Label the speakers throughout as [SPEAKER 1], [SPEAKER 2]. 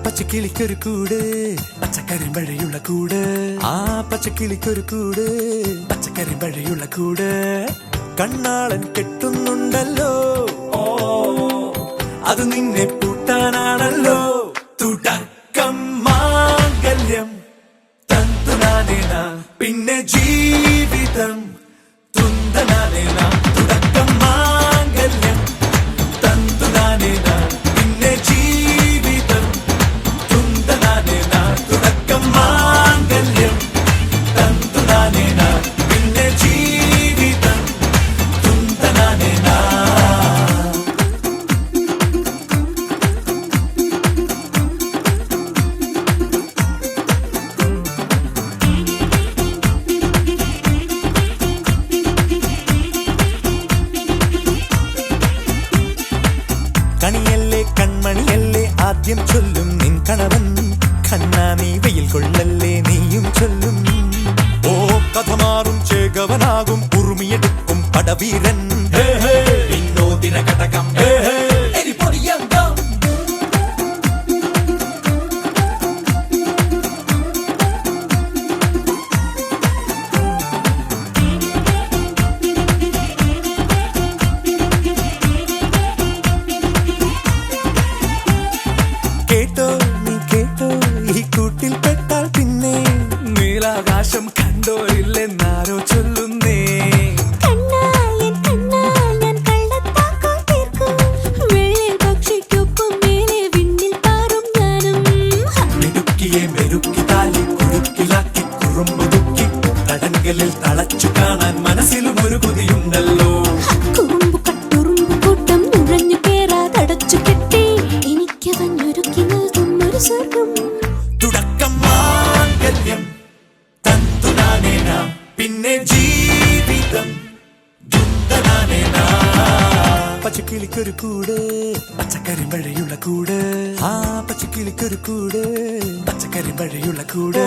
[SPEAKER 1] പച്ചക്കിളിക്കൊരു കൂട് പച്ചക്കരിമ്പഴയുള്ള കൂട് ആ പച്ചക്കിളിക്കൊരു കൂട് പച്ചക്കരിമ്പഴയുള്ള കൂട് കണ്ണാളൻ കെട്ടുന്നുണ്ടല്ലോ അത് നിന്നെ പൂട്ടാനാണല്ലോ തുടക്കം മാംഗല്യം തന്തുനാനേന പിന്നെ ജീവിതം തുന്തനാനേന തുടക്കം മാംഗല്യം തന്തുനാനേന പിന്നെ ജീവിതം തുന്തനാനേന തുടക്കം മാംഗല്യം തന്തുനാനേന പിന്നെ ജീവിതം തുന്തനാനേന. കണിയല്ലേ കൺമണിയല്ലേ ആദ്യം ചൊല്ലും നിൻ കണവൻ കണ്ണാ നീ വെയിൽ കൊള്ളല്ലേ നീയും ചൊല്ലും ഓ കഥ മാറും ചേകവനാകും ഉറുമിയെടുക്കും പടവീരൻ വിനോദിന ഘടകം എരിപൊടിയങ്കം കേട്ടോ നീ കേട്ടോ ഈ കൂട്ടിൽ പെട്ടാൽ പിന്നെ നീലാകാശം കണ്ടോരില്ലെന്നാരോ ചൊല്ലുന്നേ മെരുക്കിയെ മെരുക്കി താലി കുരുക്കിലാക്കി കുറുമ്പുതുക്കി തടങ്കലിൽ തളച്ചു കാണാൻ മനസ്സിലും ഒരു കൊതിയുണ്ടല്ലോ തുടക്കം മാംഗല്യം തന്തുനാനേന പിന്നെ ജീവിതം ദുന്തനാനേന. പച്ചക്കിളിക്കൊരു കൂട് പച്ചക്കരിമ്പഴയുള്ള കൂട് ആ പച്ചക്കിളിക്കൊരു കൂട് പച്ചക്കരിമ്പഴയുള്ള കൂട്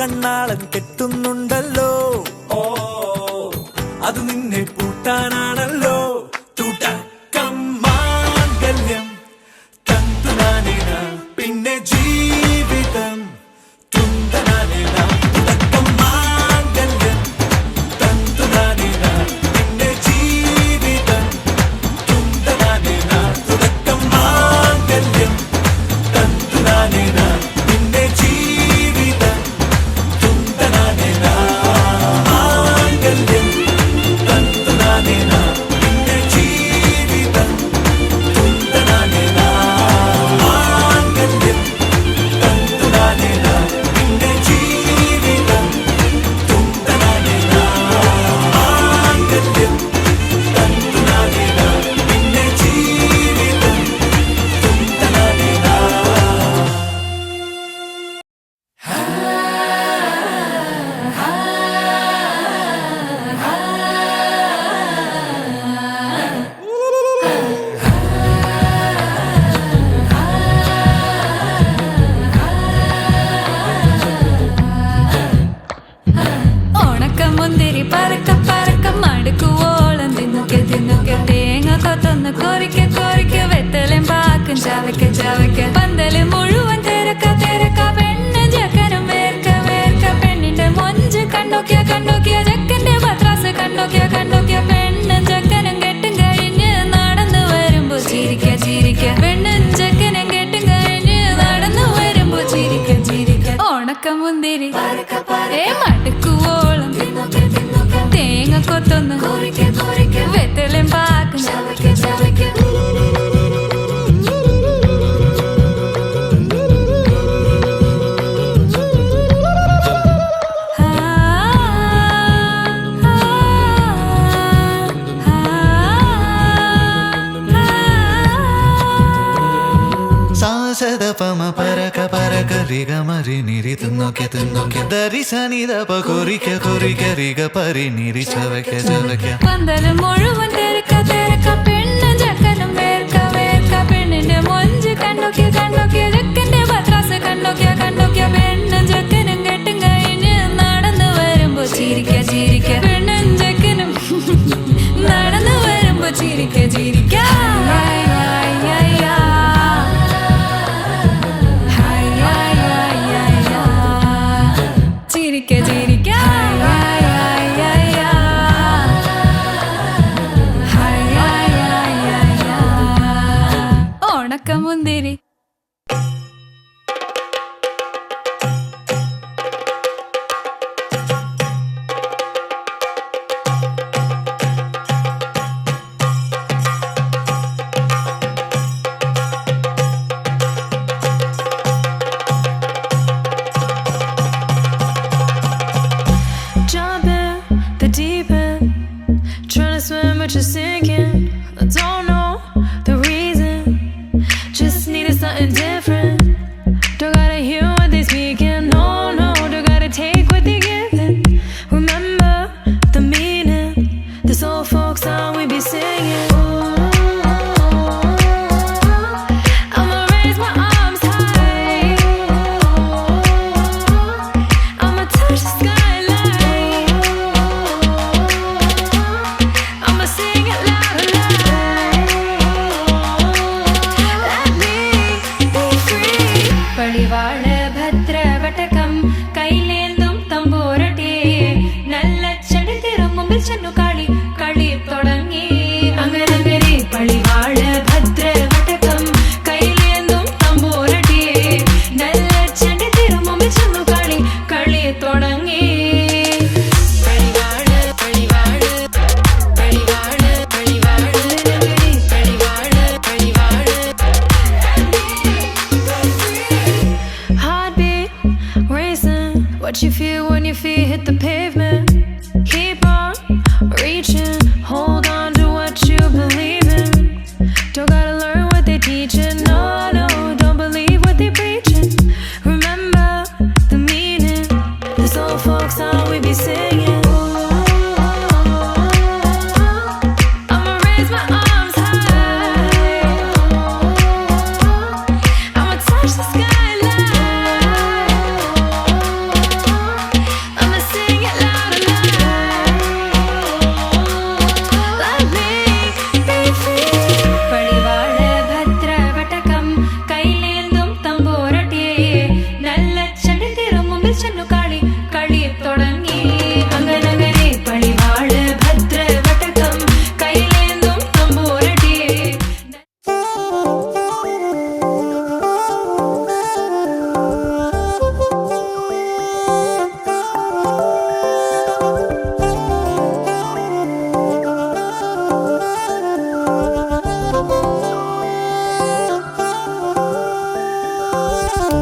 [SPEAKER 1] കണ്ണാളൻ കെട്ടുന്നുണ്ടല്ലോ അത് നിന്നെ പൂട്ടാനാണല്ലോ തുടക്കം മാംഗല്യം തന്തുനാനേന പിന്നെ ജീവിതം തുന്തനാനേന തുടക്കം മാംഗല്യം തന്തുനാനേന പിന്നെ ജീവിതം തുന്തനാനേന തുടക്കം മാംഗല്യം തന്തുനാനേന പിന്നെ ജീവിതം തുന്തനാനേന മാംഗല്യം തന്തുനാനേന പിന്നെ ജീവിതം തുന്തനാനേന മാംഗല്യം തന്തുനാനേന പിന്നെ ജീവിതം തുന്തനാനേന മാംഗല്യം തന്തുനാനേന പിന്നെ ജീവിതം തുന്തനാനേന.
[SPEAKER 2] ഓണക്കമുന്തിരി പറക്ക പറക്ക മടുക്കുവോളം തിന്നുക്കെ തിന്നുക്കെ തേങ്ങ കൊത്തൊന്ന് കൊറിക്ക കൊറിക്ക വെത്തലും പാക്കും ചവയ്ക്ക ചവയ്ക്ക പന്തല് മുഴുവൻ തിരക്ക തിരക്ക പെണ്ണ് ജക്കനും വേർക്ക വേർക്ക പെണ്ണിന്റെ മൊഞ്ച് കണ്ടോക്കിയ കണ്ടോക്കിയ ജക്കന്റെ പത്രാസ് കണ്ടോക്കിയ കണ്ടോക്കിയ പെണ്ണും ജക്കനും കെട്ടും കഴിഞ്ഞ് നടന്നു വരുമ്പോ ചിരിക്ക ചിരിക്ക പെണ്ണും ജക്കനും കെട്ടും കഴിഞ്ഞ് നടന്നു വരുമ്പോ ചിരിക്ക ചിരിക്ക ഓണക്കമുന്തിരി മടുക്കുവോളം തേങ്ങ കൊത്തൊന്ന് വെത്തലും പാക്കും ചവയ്ക്ക ചവയ്ക്ക.
[SPEAKER 3] സാസദ പ
[SPEAKER 1] పమ పరక పరక రిగ మరి నిరి తున్నొకె తున్నొకె దరి సని దప కొరిక కొరిక రిగ పరి నిరి చవకె చవకె
[SPEAKER 2] പന്തല് മുഴുവൻ തിരക്ക തിരക്ക പെണ്ണ് ചക്കനും വേർക്ക വേർക്ക പെണ്ണിന്റെ മൊഞ്ച് കണ്ണൊക്കെ കണ്ണൊക്കെ ചെക്കന്റെ പത്രാസ് കണ്ണൊക്കെ കണ്ണൊക്കെ പെണ്ണും ചെക്കനും കെട്ടും കഴിഞ്ഞ് നടന്നു വരുമ്പോ ചിരിക്ക ചിരിക്ക പെണ്ണും ചെക്കനും നടന്നു വരുമ്പോ ചിരിക്ക ചിരിക്ക ഹായ് ഹായ് ഹായ് ഹായ് ഹായ് ഹായ് ഹായ് ചിരിക്ക ചിരിക്ക ഹായ് ഹായ് ഹായ് ഹായ് ഓണക്കമുന്തിരി
[SPEAKER 3] Jump in the deep end, tryna swim but you're sinking. I don't know the reason, just needed something different. Don't gotta hear what they speaking, no, no. Don't gotta take what they giving. Remember the meaning, this old folk song we be singing. I'ma raise my arms high, I'ma touch the skyline, I'ma sing it loud and loud. Let me be free.
[SPEAKER 2] പടിവാള ഭദ്രവടകം കൈലേന്തും തമ്പൂരട്ടി നല്ല ചെടിത്തിരും മുമ്പിൽ ചെന്നു കളി കളി തുടങ്ങി അങ്ങനെ പടിവാള ഭദ്രവടകം കൈലേന്തും തമ്പൂരട്ടി നല്ല ചെടിത്തിരും മുമ്പിൽ ചെന്നു കളി കളി തുടങ്ങി പടിവാള പടിവാള പടിവാള പടിവാള പടിവാള പടിവാള
[SPEAKER 3] Heartbeat racing, what you feel when your feet hit the pavement. Keep on reaching, hold on to what you believe in. Don't gotta learn what they teaching, no, no. Don't believe what they preaching. Remember the meaning, this old folk song we be singing. I'ma raise my arms high, I'ma touch the skyline, I'ma sing it loud and loud. Let me be free.
[SPEAKER 2] പടിവാള ഭദ്രവടകം കൈലേന്തും തമ്പൂരട്ടി നല്ല ചെടിത്തിരും മുമ്പിൽ ചെന്നു കളി കളി തുടങ്ങി അങ്ങനെ പടിവാള ഭദ്രവടകം കൈലേന്തും തമ്പൂരട്ടി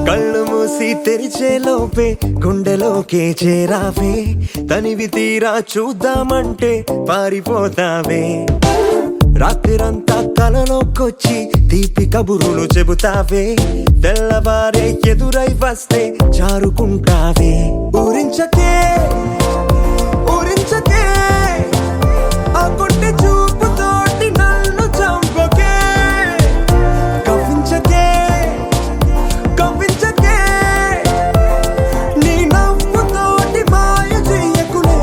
[SPEAKER 4] కళ్ళు మూసి తెరిచే లోపే గుండెలోకే చేరావే తనివి తీరా చూద్దామంటే పారిపోతావే రాత్రిరంతా కలలోకొచ్చి తీపి కబురులు చెబుతావే తెల్లవారే ఎదురై వస్తే జారుకుంటావే ఊరించకే ఊరించకే ఆ కొట్టె చూపుతోటి నన్ను చంపకే కవ్వించకే కవ్వించకే నీ నవ్వుతోటి మాయ చెయ్యకులే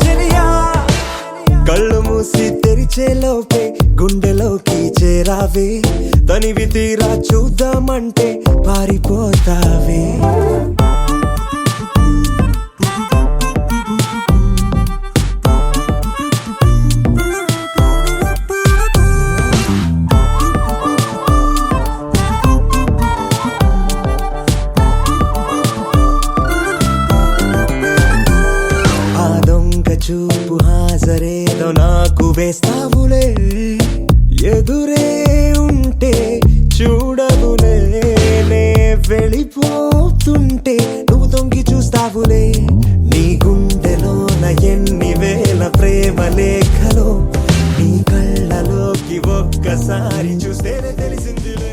[SPEAKER 4] చెలియా కళ్ళు మూసి తెరిచే లోపే గుండెలోకి చేరావే తనివి తీరా చూద్దామంటే పారిపోతావే ఆ దొంగ చూపు హాజరేదో నాకు వేస్తావులే ఎదురే ఉంటే చూడవులే నే వెళ్ళిపోతుంటే నువ్వు తొంగి చూస్తావులే నీ గుండెలోన ఎన్ని వేల ప్రేమ లేఖలో నీ కళ్ళలోకి ఒక్కసారి చూస్తేనే తెలిసిందిలే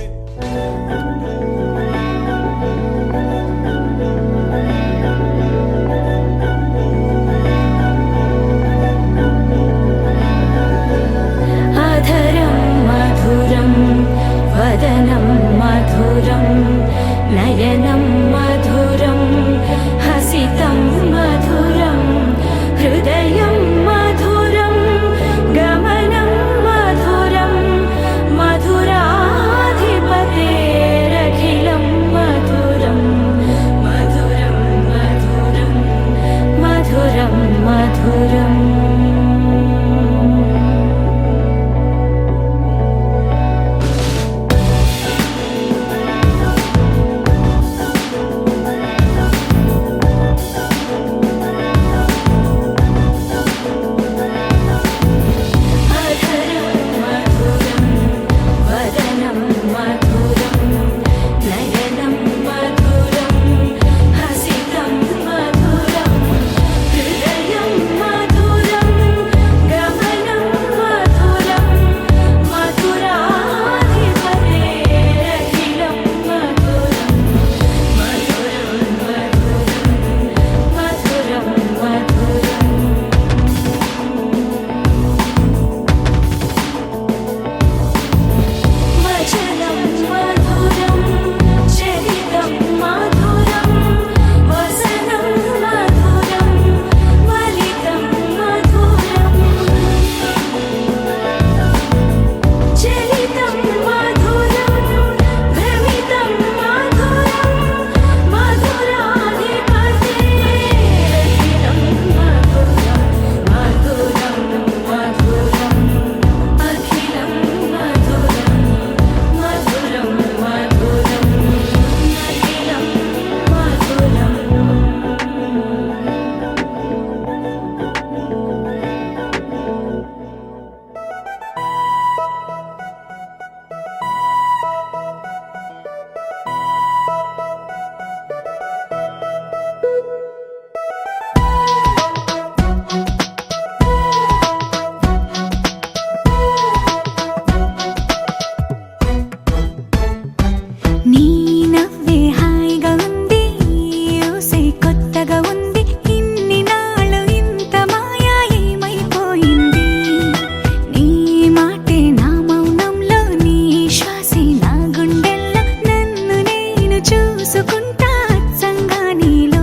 [SPEAKER 2] చూసుకుంటా అచ్చంగా నీలో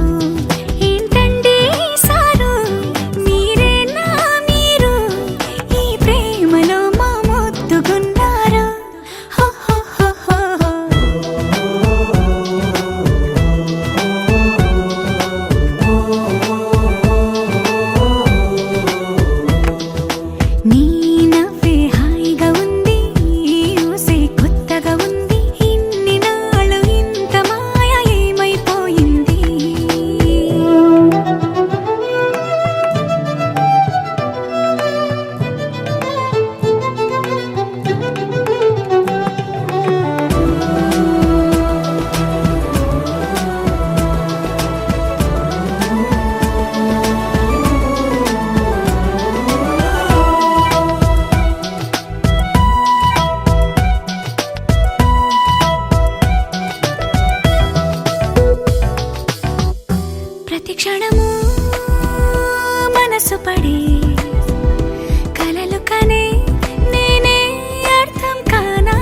[SPEAKER 2] ఏంటండి సారు మీరేనా మీరు ఈ ప్రేమలో మా మొత్తుకున్నారు హో హో హో హో హో. నీ నవ్వే హాయిగా ఉంది ఊసే కొత్తగా ఉంది ఇన్ని నాళ్ళు ఇంత మాయ ఏమైపోయింది ప్రతి క్షణము మనసు పడే కలలు కనే నేనే అర్థం కానా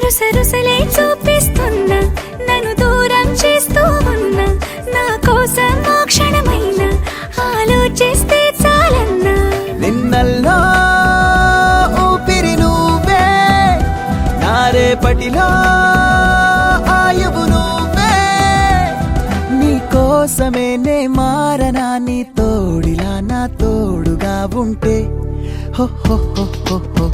[SPEAKER 2] రుసరుసలే చూపిస్తున్నా నన్ను దూరం చేస్తూ ఉన్నా నా కోసం ఓ క్షణమైన ఆలోచిస్తే చాలన్నా
[SPEAKER 4] నిన్నల్లో ఊపిరి నువ్వే నా రేపటిలో ఆయువు నువ్వే నీ కోసమే నే మారనా నీ తోడిలా నా తోడుగా ఉంటే హో హో హో హో హో.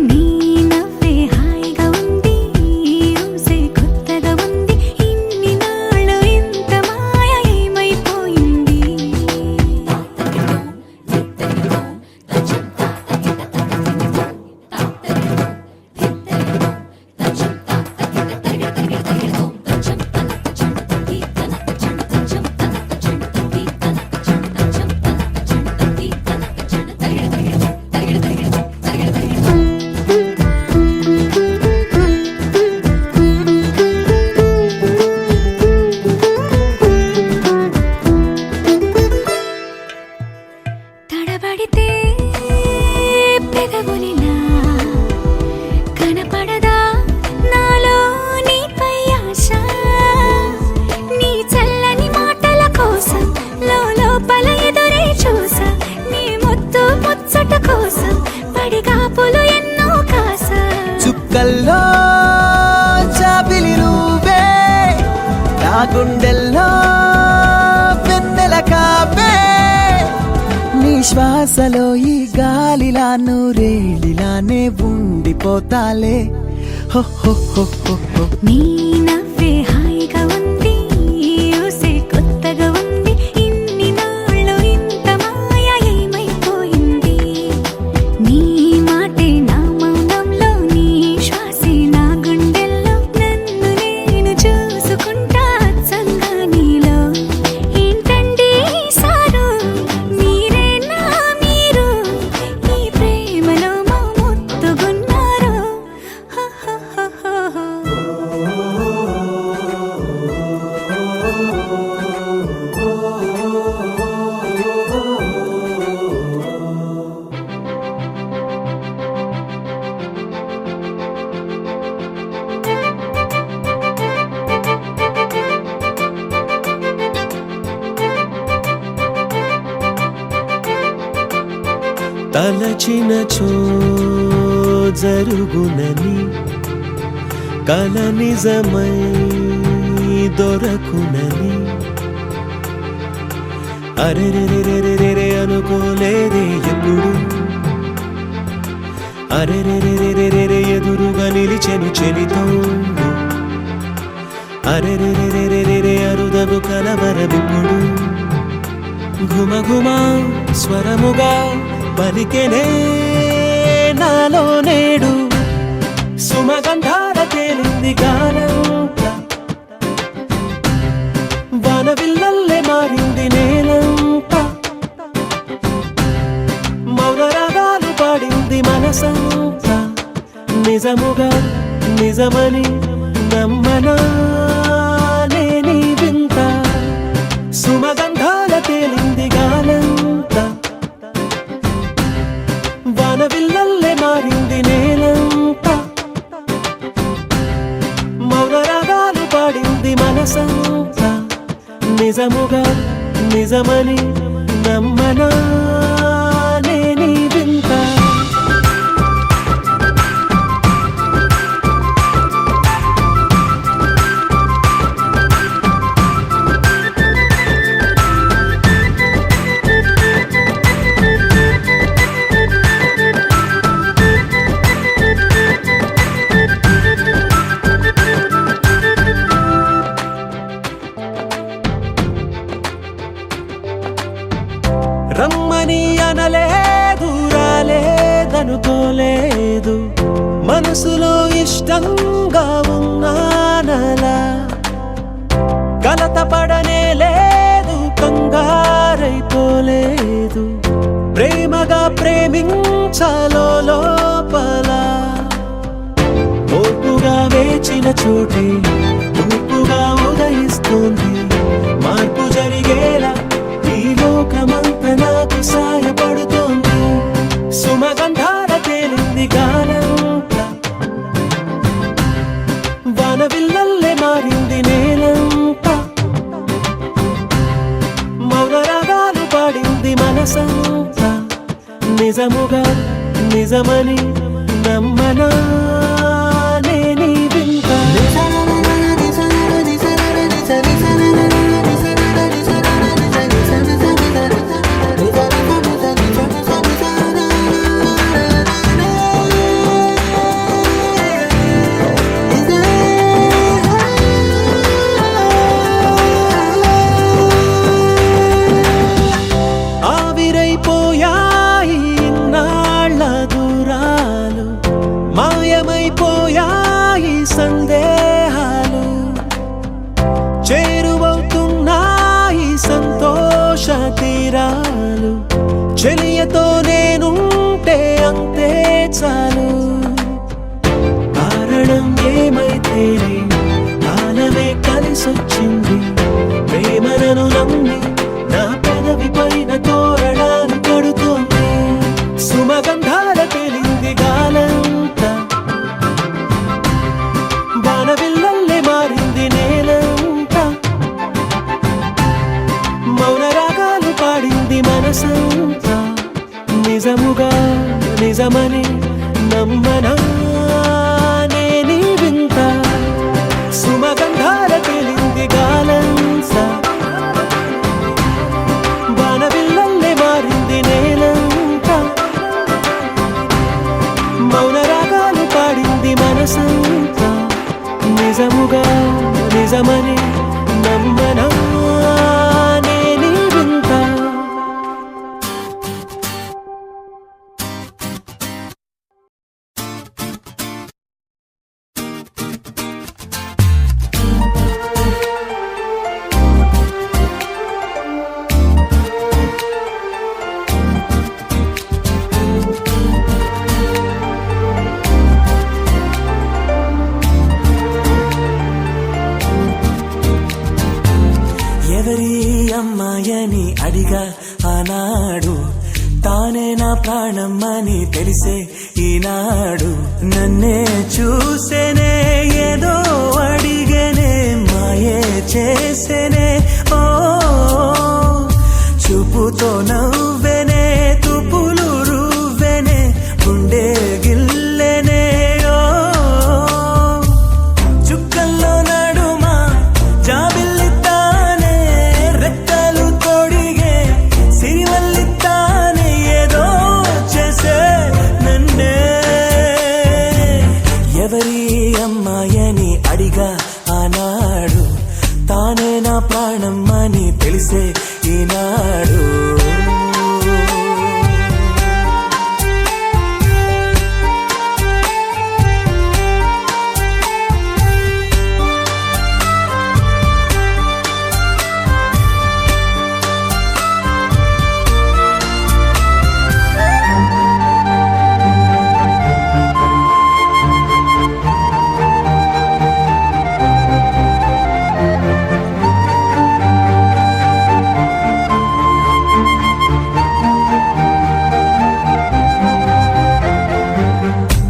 [SPEAKER 2] నీ నవ్వే హాయిగా ఉంది ఊసే కొత్తగా ఉంది ఇన్ని నాళ్ళు ఇంత మాయ ఏమైపోయింది తడబడితే పెదవులిలా కనపడదా నాలో నీపై ఆశ నీ చల్లని మాటల కోసం లోపల ఎదురే చూసా నీ ముత్తు ముచ్చట కోసం పడిగాపులు ఎన్నో కాసా
[SPEAKER 4] చుక్కల్లో చాపిలి నువ్వే నా గుండెల్లో వెన్నెల కాపే నీ శ్వాసలో ఈ గాలిలా నూరేలిలానే ఉండిపోతాలే హో హో హో హో హో.
[SPEAKER 2] నీ నవ్వే హాయిగా ఉంది ఊసే కొత్తగా ఉంది ఇన్ని నాళ్ళు ఇంత మాయ ఏమైపోయింది నీ మాటే నా మౌనంలో నీ శ్వాసే నా గుండెల్లో నన్ను నేను చూసుకుంటా అచ్చంగా నీలో ఏంటండి సారు మీరేనా మీరు ఈ ప్రేమలో మా మొత్తుకున్నారు హో హో హో హో హో.
[SPEAKER 4] తలచినచో జరుగునని కల నిజమై దొరకునని అరెరెరెరెరెరె అనుకోలేదే ఎప్పుడు అరెరెరెరెరెరె ఎదురుగా నిలిచెను చెలితోండు అరెరెరెరెరెరె అరుదగు కలవరమిప్పుడు ఘుమఘుమ స్వరముగా పలికెనే నాలో నేడు సుమగంధాల తేలింది గానంతా వానవిల్లల్లే మారింది నేలంతా మౌనరాగాలు పాడింది మనసంతా నిజముగా నిజమని నమ్మనా నేనీ వింత సుమగంధాల తేలింది గానంతా రానని అనలేదు, రాలేదనుకోలేదు, మనసులో ఇష్టంగా ఉన్నానలా. కలత పడనే లేదు, కంగారైపోలేదు, ప్రేమగా ప్రేమించాలో లోపల. ఓపుగా వేచిన చోటే తూపుగా ఉదయిస్తుంది, మార్పు జరిగేలా ఈ లోకమంతా నాకు సాయపడుతోంది. సుమగంధాల తేలింది గానంతా, వానవిల్లల్లే మారింది నేలంతా, మౌన రాగాలు పాడింది మనసంతా. నిజముగా నిజమని నమ్మనా నేనీ వింత. ఆవిరైపోయాయి ఇన్నాళ్ళ దూరాలు, మాయమైపోయాయి సందేహాలు, చేరువవుతున్నాయి సంతోష తీరాలు. చెలియతో నేనుంటే అంతే చాలు. కారణం ఏమైతేనే కాలమే కలిసొచ్చింది, ప్రేమను నమ్మి నా పెదవి పైన తోరణాలు కడుతోంది. సుమగంధాల తేలింది గాలంతా, వానవిల్లల్లే మారింది నేలంతా, మౌన రాగాలు పాడింది మనసంతా. నిజముగా నిజమని నమ్మనా నేనీ వింత. సుమగంధాల తేలింది గాలంతా, వానవిల్లల్లే మారింది నేలంతా, మౌన రాగాలు పాడింది మనసంతా. నిజముగా నిజమని నమ్మనా నేనీ వింత. ఎవరి అమ్మాయని అడిగా ఆనాడు, తానే నా ప్రాణమ్మని తెలిసే ఈనాడు. నన్నే చూసేనే ఏదో అడిగేనే, మాయే చేసేనే ఓ చూపుతో నవ్వెనే, తుపులు రువ్వెనే, గుండె గిల్లెనే ఓ చుక్కల్లో నడుమా జాబిల్లితానే, రెక్కలు తోడిగే సిరివల్లితానే, ఏదో చేసే నన్నే. ఎవరి అమ్మాయని అడిగా ఆనాడు, తానే నా ప్రాణమ్మని తెలిసే ఈనాడు.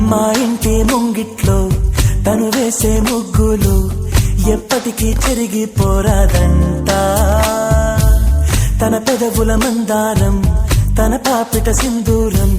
[SPEAKER 4] మా ఇంటి ముంగిట్లో తను వేసే ముగ్గులు ఎప్పటికీ చెరిగిపోరాదంతా. తన పెదవుల మందారం, తన పాపిట సింధూరం,